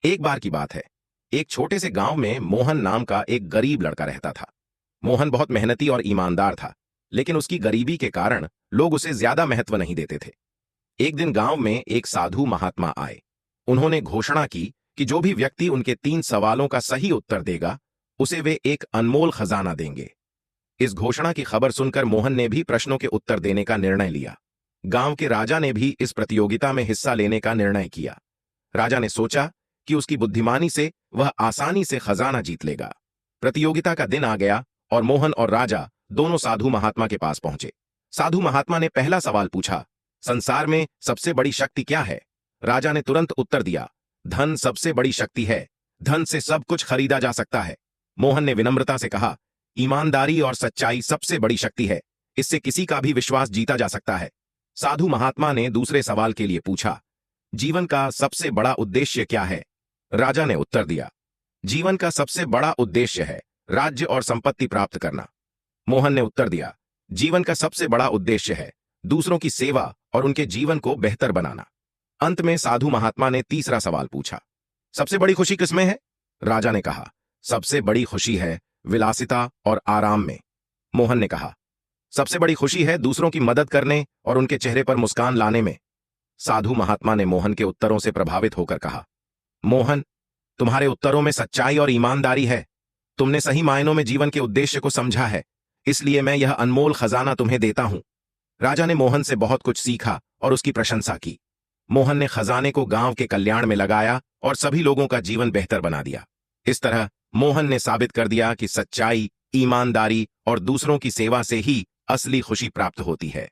एक बार की बात है। एक छोटे से गांव में मोहन नाम का एक गरीब लड़का रहता था। मोहन बहुत मेहनती और ईमानदार था, लेकिन उसकी गरीबी के कारण लोग उसे ज्यादा महत्व नहीं देते थे। एक दिन गांव में एक साधु महात्मा आए। उन्होंने घोषणा की कि जो भी व्यक्ति उनके 3 सवालों का सही उत्तर देगा, उसे वे एक अनमोल खजाना देंगे। इस घोषणा की खबर सुनकर मोहन ने भी प्रश्नों के उत्तर देने का निर्णय लिया। गांव के राजा ने भी इस प्रतियोगिता में हिस्सा लेने का निर्णय किया। राजा ने सोचा कि उसकी बुद्धिमानी से वह आसानी से खजाना जीत लेगा। प्रतियोगिता का दिन आ गया और मोहन और राजा दोनों साधु महात्मा के पास पहुंचे। साधु महात्मा ने पहला सवाल पूछा, संसार में सबसे बड़ी शक्ति क्या है? राजा ने तुरंत उत्तर दिया, धन सबसे बड़ी शक्ति है। धन से सब कुछ खरीदा जा सकता है। मोहन ने विनम्रता से कहा, ईमानदारी और सच्चाई सबसे बड़ी शक्ति है। इससे किसी का भी विश्वास जीता जा सकता है। साधु महात्मा ने दूसरे सवाल के लिए पूछा, जीवन का सबसे बड़ा उद्देश्य क्या है? राजा ने उत्तर दिया, जीवन का सबसे बड़ा उद्देश्य है राज्य और संपत्ति प्राप्त करना। मोहन ने उत्तर दिया, जीवन का सबसे बड़ा उद्देश्य है दूसरों की सेवा और उनके जीवन को बेहतर बनाना। अंत में साधु महात्मा ने तीसरा सवाल पूछा, सबसे बड़ी खुशी किसमें है? राजा ने कहा, सबसे बड़ी खुशी है विलासिता और आराम में। मोहन ने कहा, सबसे बड़ी खुशी है दूसरों की मदद करने और उनके चेहरे पर मुस्कान लाने में। साधु महात्मा ने मोहन के उत्तरों से प्रभावित होकर कहा, मोहन, तुम्हारे उत्तरों में सच्चाई और ईमानदारी है। तुमने सही मायनों में जीवन के उद्देश्य को समझा है, इसलिए मैं यह अनमोल खजाना तुम्हें देता हूं। राजा ने मोहन से बहुत कुछ सीखा और उसकी प्रशंसा की। मोहन ने खजाने को गांव के कल्याण में लगाया और सभी लोगों का जीवन बेहतर बना दिया। इस तरह मोहन ने साबित कर दिया कि सच्चाई, ईमानदारी और दूसरों की सेवा से ही असली खुशी प्राप्त होती है।